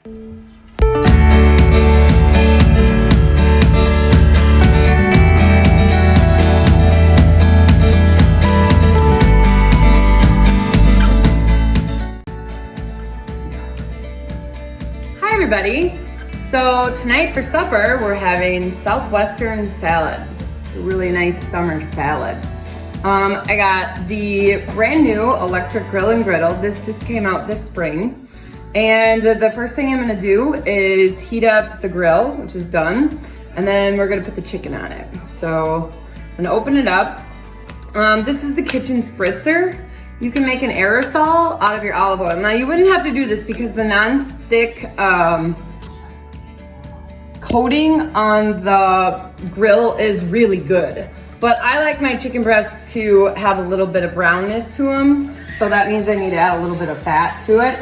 Hi everybody. So tonight for supper we're having Southwestern salad. It's a really nice summer salad. I got the brand new electric grill and griddle. This just came out this spring. And the first thing I'm gonna do is heat up the grill, which is done. And then we're gonna put the chicken on it. So I'm gonna open it up. This is the kitchen spritzer. You can make an aerosol out of your olive oil. Now you wouldn't have to do this because the non-stick coating on the grill is really good. But I like my chicken breasts to have a little bit of brownness to them. So that means I need to add a little bit of fat to it.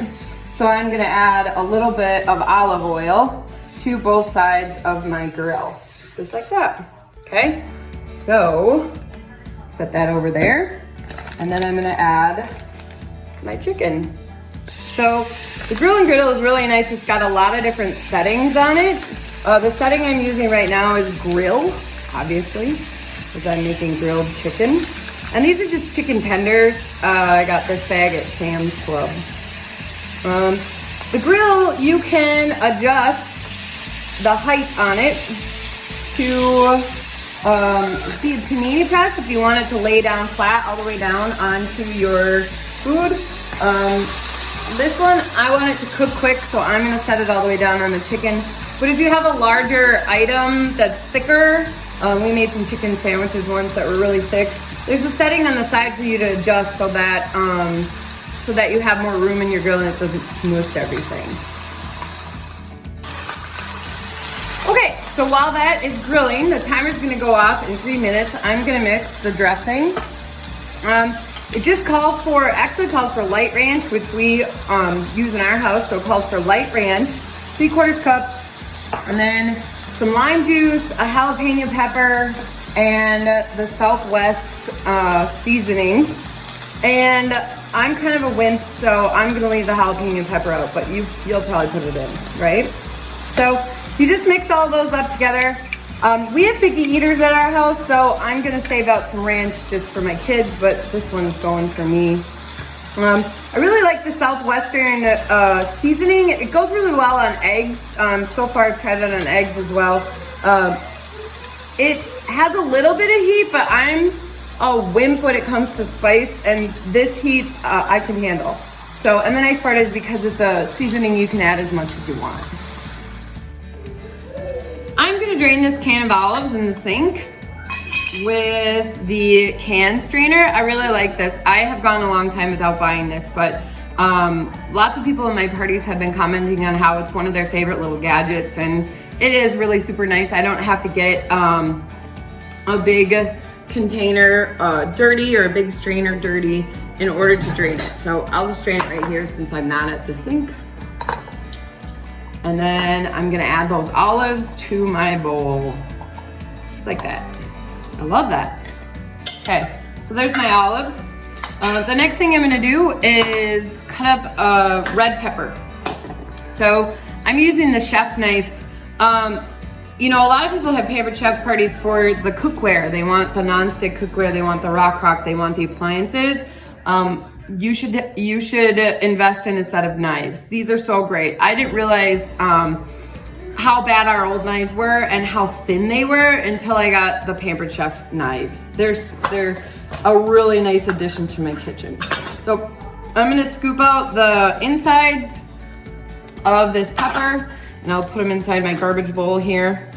So I'm gonna add a little bit of olive oil to both sides of my grill. Just like that, okay? So set that over there. And then I'm gonna add my chicken. So the grill and griddle is really nice. It's got a lot of different settings on it. The setting I'm using right now is grill, obviously, because I'm making grilled chicken. And these are just chicken tenders. I got this bag at Sam's Club. The grill, you can adjust the height on it to the panini press if you want it to lay down flat all the way down onto your food. This one, I want it to cook quick, so I'm gonna set it all the way down on the chicken. But if you have a larger item that's thicker, we made some chicken sandwiches once that were really thick. There's a setting on the side for you to adjust so that you have more room in your grill and it doesn't smush everything. Okay, so while that is grilling, the timer's gonna go off in 3 minutes. I'm gonna mix the dressing. It just actually calls for light ranch, which we use in our house, so it calls for light ranch, 3/4 cup, and then some lime juice, a jalapeno pepper, and the Southwest seasoning. And I'm kind of a wimp, so I'm gonna leave the jalapeno pepper out, but you'll probably put it in, right? So you just mix all those up together. We have picky eaters at our house, so I'm gonna save out some ranch just for my kids, but this one's going for me. I really like the Southwestern seasoning. It goes really well on eggs. So far I've tried it on eggs as well. It has a little bit of heat, but I'm a wimp when it comes to spice, and this heat I can handle. So, and the nice part is because it's a seasoning, you can add as much as you want. I'm gonna drain this can of olives in the sink with the can strainer. I really like this. I have gone a long time without buying this, but lots of people in my parties have been commenting on how it's one of their favorite little gadgets, and it is really super nice. I don't have to get a big container dirty or a big strainer dirty in order to drain it. So I'll just drain it right here since I'm not at the sink. And then I'm gonna add those olives to my bowl, just like that. I love that. Okay, so there's my olives. The next thing I'm gonna do is cut up a red pepper. So I'm using the chef knife. You know, a lot of people have Pampered Chef parties for the cookware. They want the non-stick cookware, they want the rock, they want the appliances. You should invest in a set of knives. These are so great. I didn't realize how bad our old knives were and how thin they were until I got the Pampered Chef knives. They're a really nice addition to my kitchen. So I'm gonna scoop out the insides of this pepper and I'll put them inside my garbage bowl here.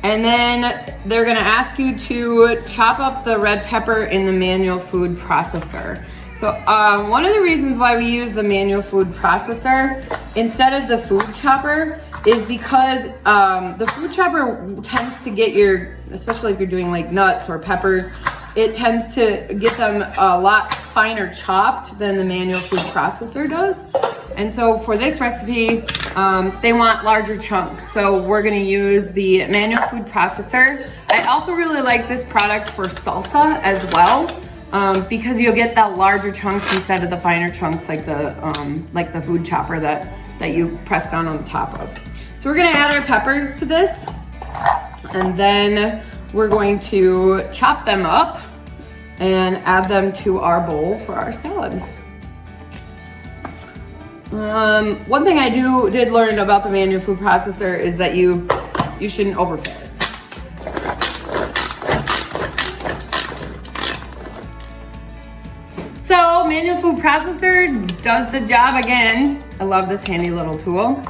And then they're gonna ask you to chop up the red pepper in the manual food processor. So one of the reasons why we use the manual food processor instead of the food chopper is because the food chopper tends to get especially if you're doing like nuts or peppers, it tends to get them a lot finer chopped than the manual food processor does. And so for this recipe, they want larger chunks. So we're gonna use the manual food processor. I also really like this product for salsa as well. because you'll get that larger chunks instead of the finer chunks like the food chopper that you press down on the top of. So we're gonna add our peppers to this, and then we're going to chop them up and add them to our bowl for our salad. One thing I did learn about the manual food processor is that you shouldn't overfill it. So manual food processor does the job again. I love this handy little tool.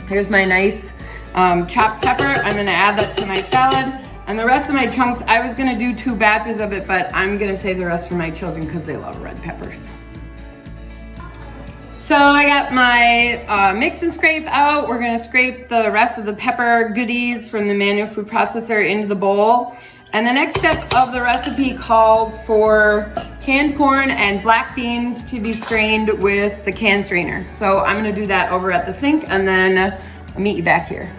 Here's my nice chopped pepper. I'm gonna add that to my salad. And the rest of my chunks, I was gonna do 2 batches of it, but I'm gonna save the rest for my children because they love red peppers. So I got my mix and scrape out. We're gonna scrape the rest of the pepper goodies from the manual food processor into the bowl. And the next step of the recipe calls for canned corn and black beans to be strained with the can strainer. So I'm gonna do that over at the sink, and then I'll meet you back here.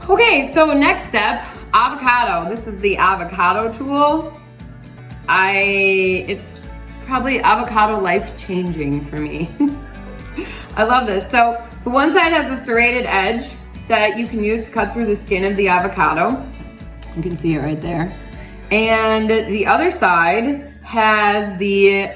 Okay, so next step, avocado. This is the avocado tool. It's probably avocado life-changing for me. I love this. So the one side has a serrated edge that you can use to cut through the skin of the avocado. You can see it right there. And the other side has the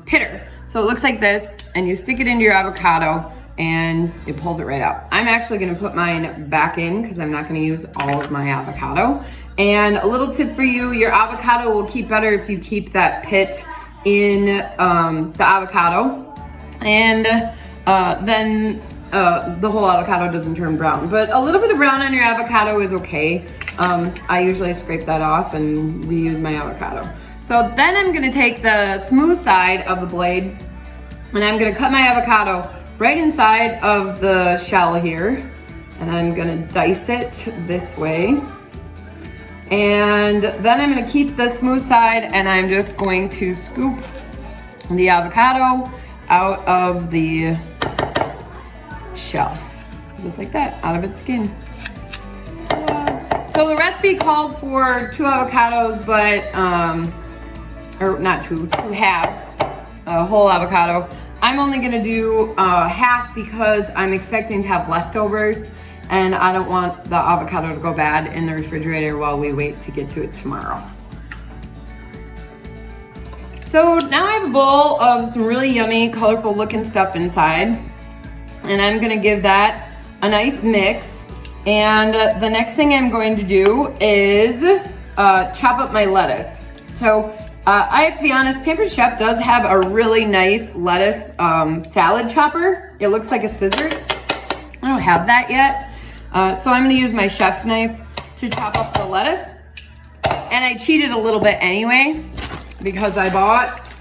pitter. So it looks like this, and you stick it into your avocado and it pulls it right out. I'm actually gonna put mine back in because I'm not gonna use all of my avocado. And a little tip for you, your avocado will keep better if you keep that pit in the avocado. And then the whole avocado doesn't turn brown. But a little bit of brown on your avocado is okay. I usually scrape that off and reuse my avocado. So then I'm gonna take the smooth side of the blade and I'm gonna cut my avocado right inside of the shell here. And I'm gonna dice it this way. And then I'm gonna keep the smooth side and I'm just going to scoop the avocado out of the shell. Just like that, out of its skin. So the recipe calls for 2 avocados, but, or not 2 halves, a whole avocado. I'm only gonna do half because I'm expecting to have leftovers and I don't want the avocado to go bad in the refrigerator while we wait to get to it tomorrow. So now I have a bowl of some really yummy, colorful looking stuff inside. And I'm gonna give that a nice mix. And the next thing I'm going to do is chop up my lettuce. So I have to be honest, Pampered Chef does have a really nice lettuce salad chopper. It looks like a scissors. I don't have that yet. So I'm gonna use my chef's knife to chop up the lettuce. And I cheated a little bit anyway because I bought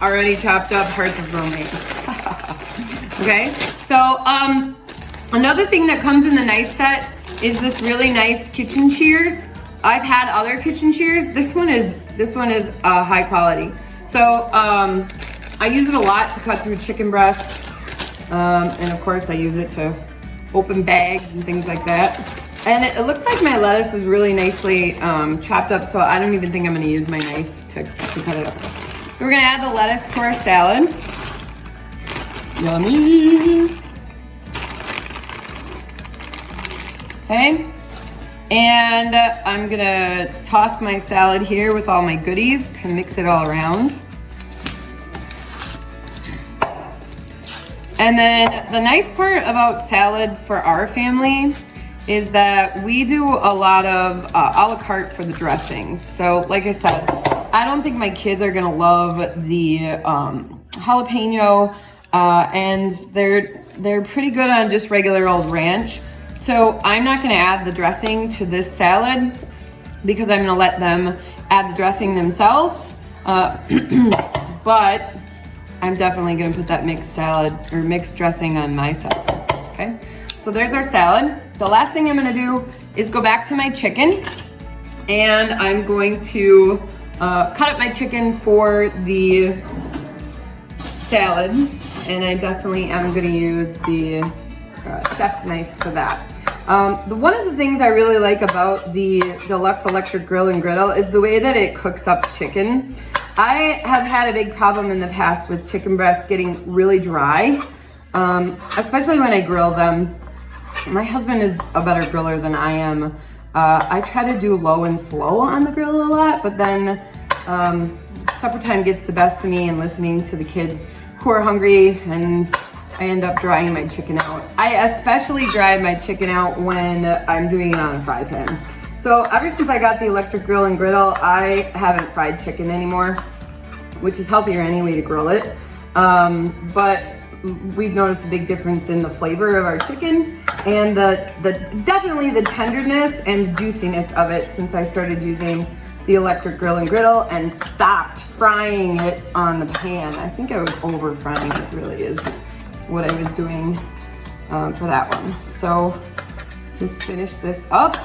already chopped up hearts of romaine. Okay, so another thing that comes in the knife set is this really nice kitchen shears. I've had other kitchen shears. This one is high quality. So I use it a lot to cut through chicken breasts, and of course I use it to open bags and things like that. And it looks like my lettuce is really nicely chopped up, so I don't even think I'm gonna use my knife to cut it up. So we're gonna add the lettuce to our salad. Yummy. Okay, and I'm gonna toss my salad here with all my goodies to mix it all around. And then the nice part about salads for our family is that we do a lot of a la carte for the dressings. So like I said, I don't think my kids are gonna love the jalapeno, and they're pretty good on just regular old ranch. So I'm not gonna add the dressing to this salad because I'm gonna let them add the dressing themselves. But I'm definitely gonna put that mixed salad or mixed dressing on my salad, okay? So there's our salad. The last thing I'm gonna do is go back to my chicken, and I'm going to cut up my chicken for the salad, and I definitely am gonna use the chef's knife for that. One of the things I really like about the Deluxe Electric Grill and Griddle is the way that it cooks up chicken. I have had a big problem in the past with chicken breasts getting really dry, especially when I grill them. My husband is a better griller than I am. I try to do low and slow on the grill a lot, but then supper time gets the best of me and listening to the kids who are hungry, and I end up drying my chicken out. I especially dry my chicken out when I'm doing it on a fry pan. So ever since I got the electric grill and griddle, I haven't fried chicken anymore, which is healthier anyway to grill it. But we've noticed a big difference in the flavor of our chicken and definitely the tenderness and juiciness of it since I started using the electric grill and griddle and stopped frying it on the pan. I think I was over frying it, really is what I was doing for that one. So just finish this up,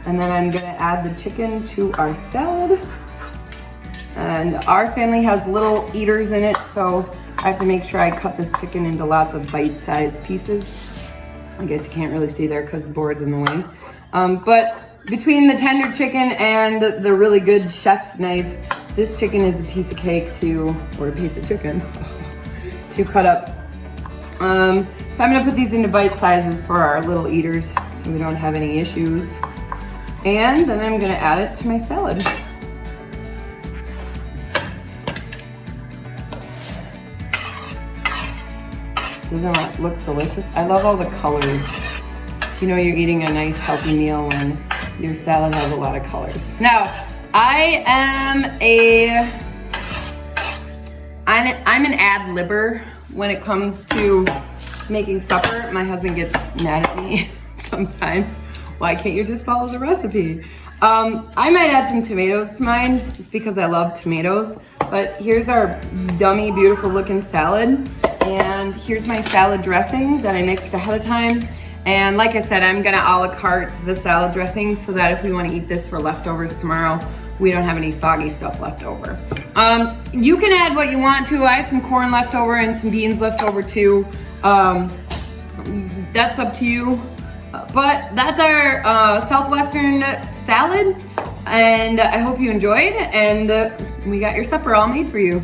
and then I'm gonna add the chicken to our salad. And our family has little eaters in it, so I have to make sure I cut this chicken into lots of bite-sized pieces. I guess you can't really see there because the board's in the way. But between the tender chicken and the really good chef's knife, this chicken is a piece of cake or a piece of chicken to cut up. So I'm gonna put these into bite sizes for our little eaters so we don't have any issues. And then I'm gonna add it to my salad. Doesn't that look delicious? I love all the colors. You know you're eating a nice healthy meal when your salad has a lot of colors. Now, I'm an ad-libber when it comes to making supper. My husband gets mad at me sometimes. Why can't you just follow the recipe? I might add some tomatoes to mine just because I love tomatoes. But here's our yummy, beautiful looking salad. And here's my salad dressing that I mixed ahead of time. And like I said, I'm gonna a la carte the salad dressing so that if we wanna eat this for leftovers tomorrow, we don't have any soggy stuff left over. You can add what you want to. I have some corn left over and some beans left over too. That's up to you. But that's our Southwestern salad. And I hope you enjoyed, and we got your supper all made for you.